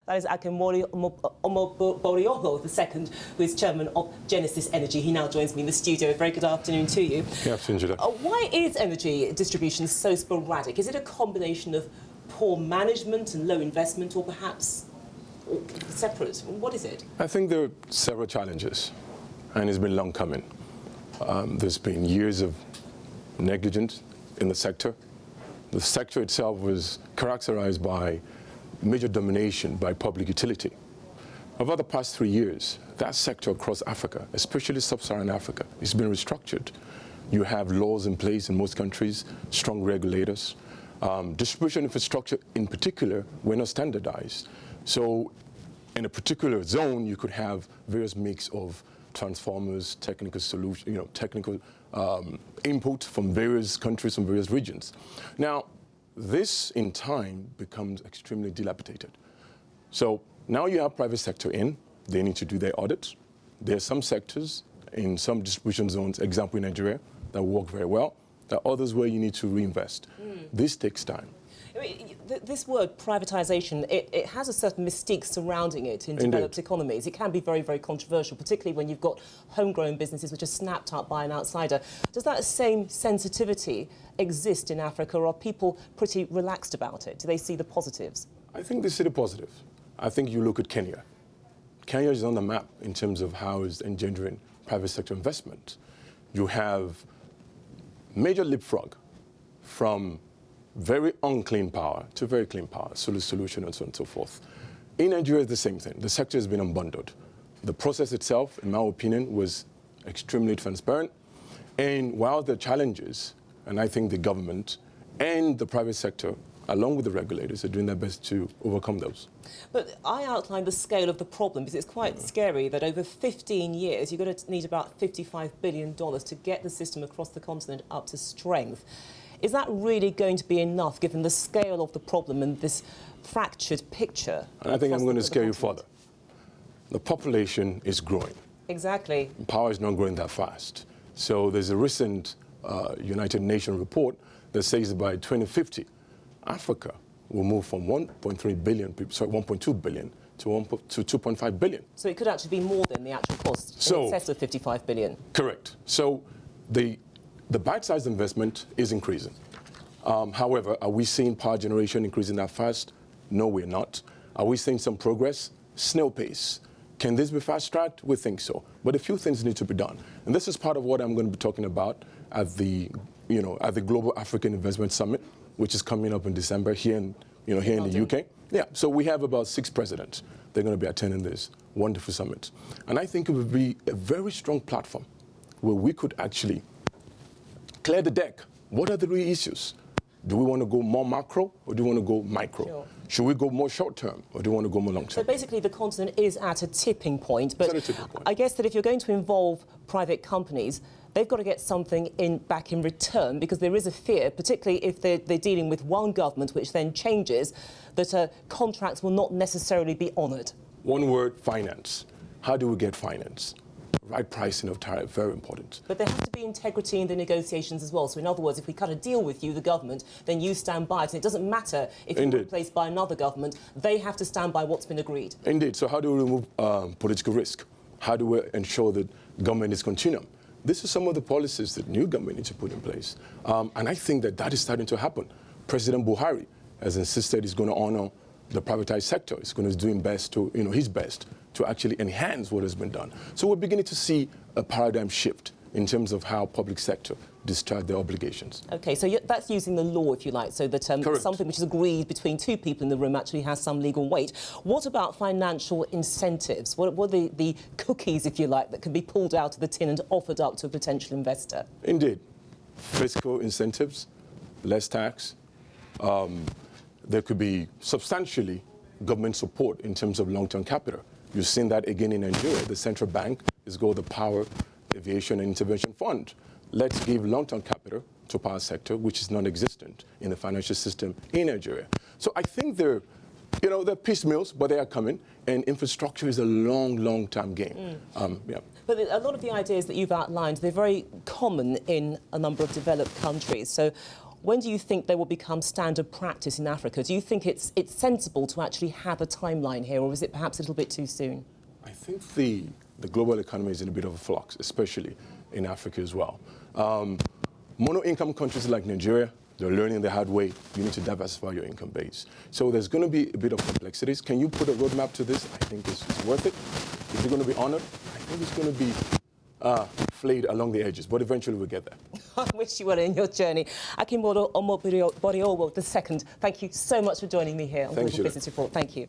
That is Akinwumi Omoborioho II, who is chairman of Genesis Energy. He now joins me in the studio. A very good afternoon to you. Good afternoon, Judah. Why is energy distribution so sporadic? Is it a combination of poor management and low investment, or perhaps separate? What is it? I think there are several challenges, and it's been long coming. There's been years of negligence in the sector. The sector itself was characterized by major domination by public utility. Over the past 3 years, that sector across Africa, especially sub-Saharan Africa, has been restructured. You have laws in place in most countries, strong regulators. Distribution infrastructure in particular were not standardized. So in a particular zone, you could have various mix of transformers, technical solution, technical input from various countries, from various regions. Now, this in time becomes extremely dilapidated. So now you have private sector in, they need to do their audits. There are some sectors in some distribution zones, example in Nigeria, that work very well. There are others where you need to reinvest. This takes time. I mean, this word privatisation, it has a certain mystique surrounding it in developed economies. It can be very, very controversial, particularly when you've got homegrown businesses which are snapped up by an outsider. Does that same sensitivity exist in Africa, or are people pretty relaxed about it? Do they see the positives? I think they see the positive. I think you look at Kenya. Kenya is on the map in terms of how it's engendering private sector investment. You have major leapfrog from very unclean power to very clean power, solar solution and so on and so forth. In Nigeria, it's the same thing. The sector has been unbundled. The process itself, in my opinion, was extremely transparent. And while there are challenges, and I think the government and the private sector, along with the regulators, are doing their best to overcome those. But I outlined the scale of the problem because it's quite scary that over 15 years, you're going to need about $55 billion to get the system across the continent up to strength. Is that really going to be enough, given the scale of the problem and this fractured picture? And I think I'm going to scare you further. The population is growing. Exactly. Power is not growing that fast. So there's a recent United Nations report that says that by 2050, Africa will move from 1.3 billion people, sorry, 1.2 billion to 2.5 billion. So it could actually be more than the actual cost, in excess of 55 billion. Correct. So the bite-sized investment is increasing. However, are we seeing power generation increasing that fast? No, we're not. Are we seeing some progress? Snail pace. Can this be fast-tracked? We think so. But a few things need to be done. And this is part of what I'm going to be talking about at the Global African Investment Summit, which is coming up in December here in the UK. Yeah, so we have about 6 presidents. They're going to be attending this wonderful summit. And I think it would be a very strong platform where we could actually clear the deck. What are the real issues? Do we want to go more macro, or do we want to go micro? Sure. Should we go more short-term, or do we want to go more long-term? So basically the continent is at a tipping point, but I guess that if you're going to involve private companies, they've got to get something back in return, because there is a fear, particularly if they're dealing with one government, which then changes, that contracts will not necessarily be honoured. One word, finance. How do we get finance? Right pricing of tariff, very important. But there has to be integrity in the negotiations as well. So in other words, if we cut a deal with you, the government, then you stand by it. And it doesn't matter if you're replaced by another government, they have to stand by what's been agreed. Indeed. So how do we remove political risk? How do we ensure that government is continuum? This is some of the policies that new government needs to put in place. And I think that is starting to happen. President Buhari has insisted he's going to honor the privatized sector. He's going to do his best to actually enhance what has been done. So we're beginning to see a paradigm shift in terms of how public sector discharge their obligations. OK, so that's using the law, if you like, so that something which is agreed between 2 people in the room actually has some legal weight. What about financial incentives? What are the cookies, if you like, that can be pulled out of the tin and offered up to a potential investor? Indeed. Fiscal incentives, less tax. There could be substantially government support in terms of long-term capital. You've seen that again in Nigeria. The central bank is called the Power, Aviation and Intervention Fund. Let's give long-term capital to power sector, which is non-existent in the financial system in Nigeria. So I think they're piecemeals, but they are coming. And infrastructure is a long-term game. But a lot of the ideas that you've outlined, they're very common in a number of developed countries. So When do you think they will become standard practice in Africa? Do you think it's sensible to actually have a timeline here, or is it perhaps a little bit too soon? I think the global economy is in a bit of a flux, especially in Africa as well. Mono-income countries like Nigeria, they're learning the hard way. You need to diversify your income base. So there's going to be a bit of complexities. Can you put a roadmap to this? I think it's worth it. Is it going to be honored? I think it's going to be flayed along the edges, but eventually we'll get there. I wish you well in your journey. Akimbodo Omobori II, thank you so much for joining me here on Global Business Report. Thank you.